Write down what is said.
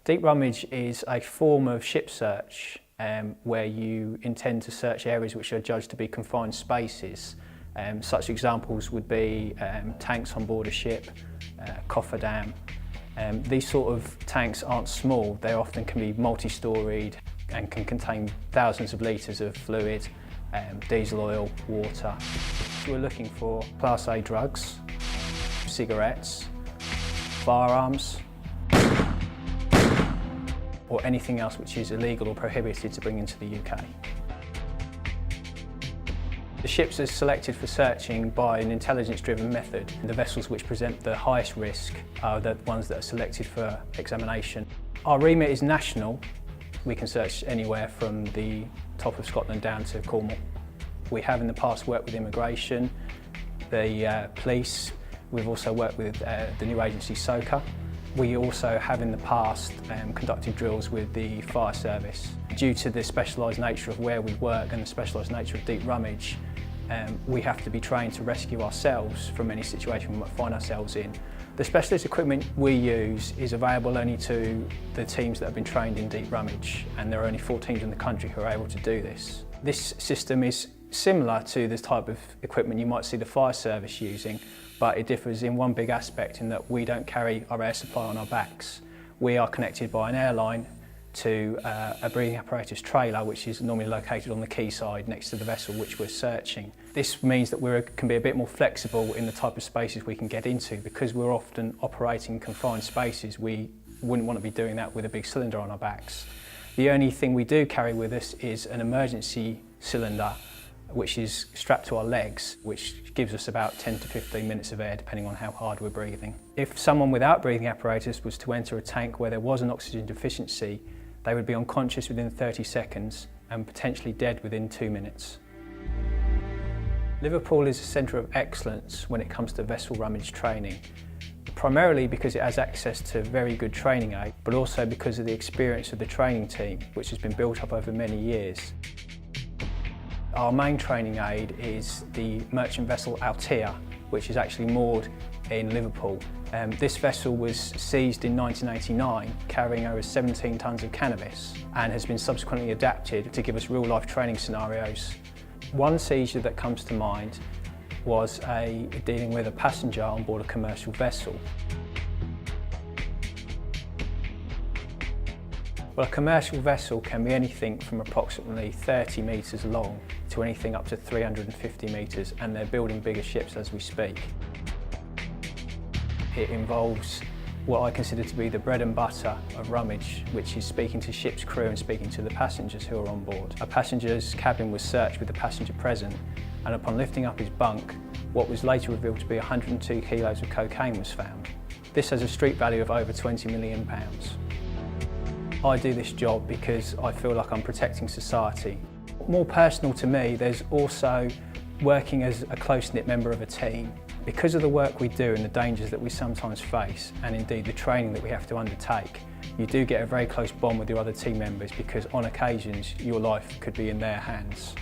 Deep rummage is a form of ship search where you intend to search areas which are judged to be confined spaces. Such examples would be tanks on board a ship, cofferdam. These sort of tanks aren't small, they often can be multi-storied and can contain thousands of litres of fluid, diesel oil, water. We're looking for Class A drugs, cigarettes, firearms, or anything else which is illegal or prohibited to bring into the UK. The ships are selected for searching by an intelligence-driven method. The vessels which present the highest risk are the ones that are selected for examination. Our remit is national. We can search anywhere from the top of Scotland down to Cornwall. We have in the past worked with immigration, the police. We've also worked with the new agency SOCA. We also have in the past conducted drills with the fire service. Due to the specialised nature of where we work and the specialised nature of deep rummage, we have to be trained to rescue ourselves from any situation we might find ourselves in. The specialist equipment we use is available only to the teams that have been trained in deep rummage, and there are only 4 teams in the country who are able to do this. This system is similar to the type of equipment you might see the fire service using, but it differs in one big aspect in that we don't carry our air supply on our backs. We are connected by an airline to a breathing apparatus trailer, which is normally located on the quayside next to the vessel which we're searching. This means that we can be a bit more flexible in the type of spaces we can get into. Because we're often operating confined spaces, we wouldn't want to be doing that with a big cylinder on our backs. The only thing we do carry with us is an emergency cylinder which is strapped to our legs, which gives us about 10 to 15 minutes of air depending on how hard we're breathing. If someone without breathing apparatus was to enter a tank where there was an oxygen deficiency, they would be unconscious within 30 seconds and potentially dead within 2 minutes. Liverpool is a centre of excellence when it comes to vessel rummage training, primarily because it has access to very good training aid, but also because of the experience of the training team, which has been built up over many years. Our main training aid is the merchant vessel Altea, which is actually moored in Liverpool. This vessel was seized in 1989, carrying over 17 tonnes of cannabis, and has been subsequently adapted to give us real-life training scenarios. One seizure that comes to mind was dealing with a passenger on board a commercial vessel. Well, a commercial vessel can be anything from approximately 30 metres long to anything up to 350 metres, and they're building bigger ships as we speak. It involves what I consider to be the bread and butter of rummage, which is speaking to ship's crew and speaking to the passengers who are on board. A passenger's cabin was searched with the passenger present, and upon lifting up his bunk, what was later revealed to be 102 kilos of cocaine was found. This has a street value of over £20 million. I do this job because I feel like I'm protecting society. More personal to me, there's also working as a close-knit member of a team. Because of the work we do and the dangers that we sometimes face, and indeed the training that we have to undertake, you do get a very close bond with your other team members because on occasions your life could be in their hands.